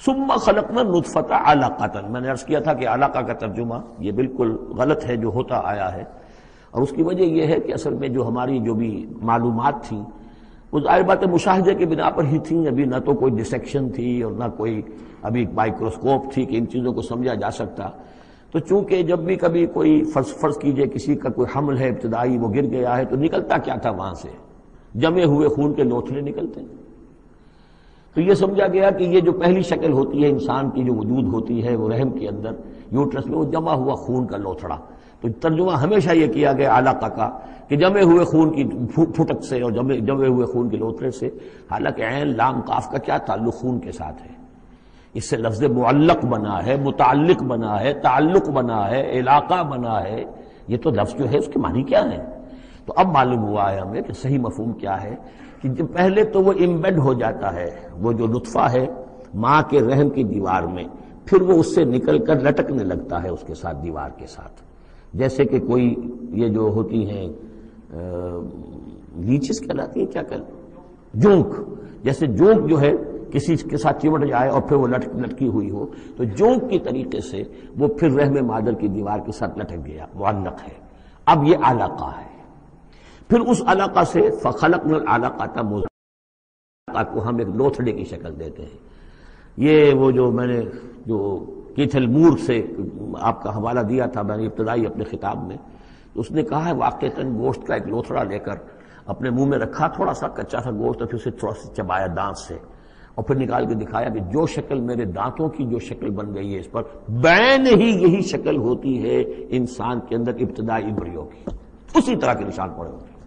ثم خلقنا النطفۃ علقۃ، میں نے عرض کیا تھا کہ علقہ کا ترجمہ یہ بالکل غلط ہے جو ہوتا آیا ہے، اور اس کی وجہ یہ ہے کہ اصل میں جو ہماری جو بھی معلومات تھیں وہ ظاہر بات ہے مشاہدے کی بنا پر ہی تھیں، ابھی نہ تو کوئی ڈسیکشن تھی اور نہ کوئی ابھی مائکروسکوپ تھی کہ ان چیزوں کو سمجھا جا سکتا۔ تو چونکہ جب بھی کبھی کوئی فرض کیجئے کسی کا کوئی حمل ہے ابتدائی، وہ گر گیا ہے، تو نکلتا کیا تھا وہاں سے؟ جمے ہوئے خون کے لوتھڑے نکلتے ہیں۔ تو یہ سمجھا گیا کہ یہ جو پہلی شکل ہوتی ہے انسان کی جو وجود ہوتی ہے وہ رحم کے اندر یوٹرس میں، وہ جمع ہوا خون کا لوتھڑا۔ تو ترجمہ ہمیشہ یہ کیا گیا علقہ کا کہ جمے ہوئے خون کی پھٹک سے اور جمے ہوئے خون کے لوتھڑے سے، حالانکہ عین لام قاف کا کیا تعلق خون کے ساتھ ہے؟ اس سے لفظ معلق بنا ہے، متعلق بنا ہے، تعلق بنا ہے، علاقہ بنا ہے۔ یہ تو لفظ جو ہے اس کے معنی کیا ہے؟ تو اب معلوم ہوا ہے ہمیں کہ صحیح مفہوم کیا ہے کہ جب پہلے تو وہ امبیڈ ہو جاتا ہے، وہ جو نطفہ ہے ماں کے رحم کی دیوار میں، پھر وہ اس سے نکل کر لٹکنے لگتا ہے اس کے ساتھ، دیوار کے ساتھ، جیسے کہ کوئی یہ جو ہوتی ہیں لیچز کہلاتی ہیں، کیا جونک، جیسے جونک جو ہے کسی کے ساتھ چمٹ جائے اور پھر وہ لٹکی ہوئی ہو، تو جونک کی طریقے سے وہ پھر رحم مادر کی دیوار کے ساتھ لٹک گیا، معلق ہے۔ اب یہ علقہ ہے، پھر اس علقہ سے فخلقنا العلقۃ مضغۃ کو ہم ایک لوتھڑے کی شکل دیتے ہیں۔ یہ وہ جو میں نے جو کیتھل مور سے آپ کا حوالہ دیا تھا میں نے ابتدائی اپنے خطاب میں، اس نے کہا ہے واقعتاً گوشت کا ایک لوتھڑا لے کر اپنے منہ میں رکھا، تھوڑا سا کچا سا گوشت، اور پھر اسے تھوڑا سا چبایا دانت سے، اور پھر نکال کے دکھایا کہ جو شکل میرے دانتوں کی جو شکل بن گئی ہے اس پر بین ہی یہی شکل ہوتی ہے انسان کے اندر ابتدائی ایمبریو کی، اسی طرح کے نشان پڑے ہوتے ہیں۔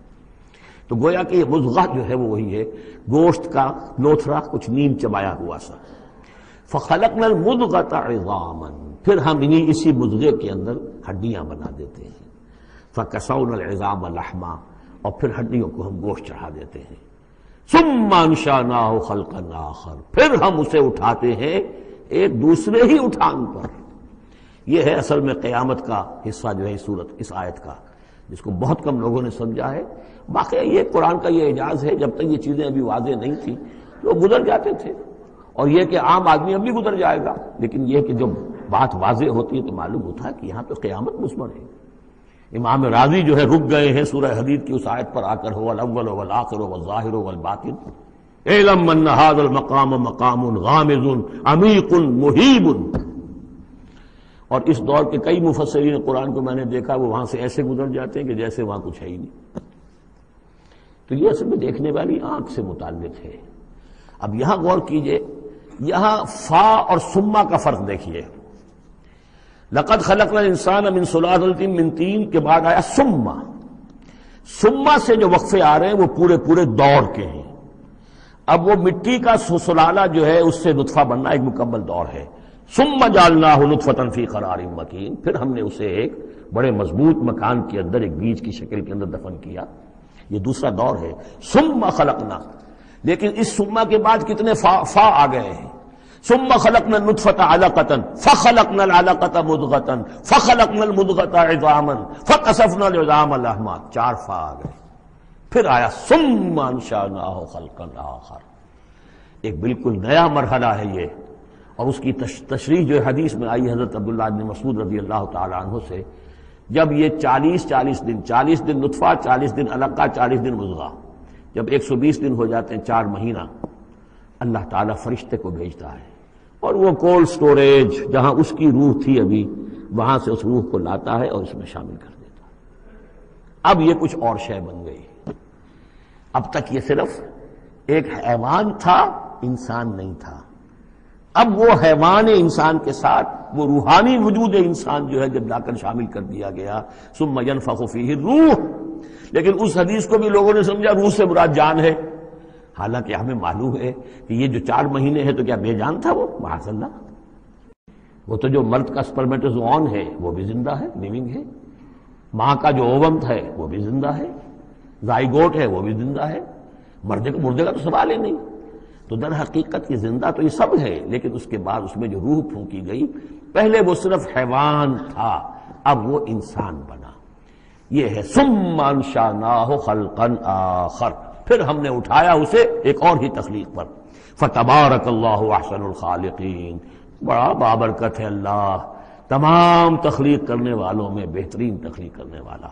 تو گویا کہ یہ مضغہ جو ہے وہ وہی ہے، گوشت کا لوتھڑا کچھ نیم چبایا ہوا سا۔ فخلقنا المضغۃ عظاما، پھر ہم اسی مضغے کے اندر ہڈیاں بنا دیتے ہیں۔ فکسونا العظام لحما، اور پھر ہڈیوں کو ہم گوشت چڑھا دیتے ہیں۔ ثم انشأناه خلقا آخر، پھر ہم اسے اٹھاتے ہیں ایک دوسرے ہی اٹھان پر۔ یہ ہے اصل میں قیامت کا حصہ جو ہے اس آیت کا، جس کو بہت کم لوگوں نے سمجھا ہے۔ واقعہ یہ قرآن کا یہ اعجاز ہے، جب تک یہ چیزیں ابھی واضح نہیں تھیں لوگ گزر جاتے تھے، اور یہ کہ عام آدمی اب بھی گزر جائے گا، لیکن یہ کہ جب بات واضح ہوتی ہے تو معلوم ہوتا ہے کہ یہاں تو قیامت مثمر ہے۔ امام راضی جو ہے رک گئے ہیں سورہ حدید کی اس آیت پر آ کر، هو الاول والآخر والظاہر والباطن اعلم ان هذا المقام مقام غامض عمیق مہیب۔ اور اس دور کے کئی مفسرین قرآن کو میں نے دیکھا وہ وہاں سے ایسے گزر جاتے ہیں کہ جیسے وہاں کچھ ہے ہی نہیں۔ تو یہ اصل میں دیکھنے والی آنکھ سے متعلق ہے۔ اب یہاں غور کیجئے، یہاں فا اور ثم کا فرق دیکھیے۔ لقد خلقنا الانسان من سلالۃ من طین کے بعد آیا ثم۔ ثم سے جو وقفے آ رہے ہیں وہ پورے دور کے ہیں۔ اب وہ مٹی کا سلالہ جو ہے اس سے نطفہ بننا ایک مکمل دور ہے۔ ثم جعلناہ نطفۃ فی قرار مکین، پھر ہم نے اسے ایک بڑے مضبوط مکان کے اندر ایک بیج کی شکل کے اندر دفن کیا۔ یہ دوسرا دور ہے۔ ثم خلقنا، لیکن اس ثم کے بعد کتنے فا آ گئے ہیں؟ ثم خلقنا النطفۃ علقۃ فخلقنا العلقۃ مضغۃ فخلقنا المضغۃ عظاما فکسونا العظام لحما، 4 فا آ گئے۔ پھر آیا ثم انشأناہ خلقا آخر، ایک بالکل نیا مرحلہ ہے یہ۔ اور اس کی تشریح جو حدیث میں آئی حضرت عبداللہ بن مسعود رضی اللہ تعالی عنہ سے، جب یہ 40 دن نطفہ، 40 دن علقہ، 40 دن مضغہ، جب 120 دن ہو جاتے ہیں، 4 مہینہ، اللہ تعالیٰ فرشتے کو بھیجتا ہے، اور وہ کولڈ سٹوریج جہاں اس کی روح تھی ابھی، وہاں سے اس روح کو لاتا ہے اور اس میں شامل کر دیتا ہے۔ اب یہ کچھ اور شے بن گئی۔ اب تک یہ صرف ایک حیوان تھا، انسان نہیں تھا۔ اب وہ حیوان انسان کے ساتھ وہ روحانی وجود انسان جو ہے جب لا کر شامل کر دیا گیا، ثم ينفخ فیہ الروح۔ لیکن اس حدیث کو بھی لوگوں نے سمجھا روح سے مراد جان ہے، حالانکہ ہمیں معلوم ہے کہ یہ جو 4 مہینے ہے تو کیا بے جان تھا وہ؟ معاذ اللہ، وہ تو جو مرد کا سپرمیٹوزوون ہے وہ بھی زندہ ہے، لیونگ ہے، ماں کا جو اووم ہے وہ بھی زندہ ہے، زائگوٹ ہے وہ بھی زندہ ہے، مردے کا تو سوال ہی نہیں۔ تو در حقیقت یہ زندہ تو یہ سب ہے، لیکن اس کے بعد اس میں جو روح پھونکی گئی، پہلے وہ صرف حیوان تھا، اب وہ انسان بنا۔ یہ ہے ثم انشأناہ خلقا آخر، پھر ہم نے اٹھایا اسے ایک اور ہی تخلیق پر۔ فتبارک اللہ احسن الخالقین، بڑا بابرکت ہے اللہ، تمام تخلیق کرنے والوں میں بہترین تخلیق کرنے والا۔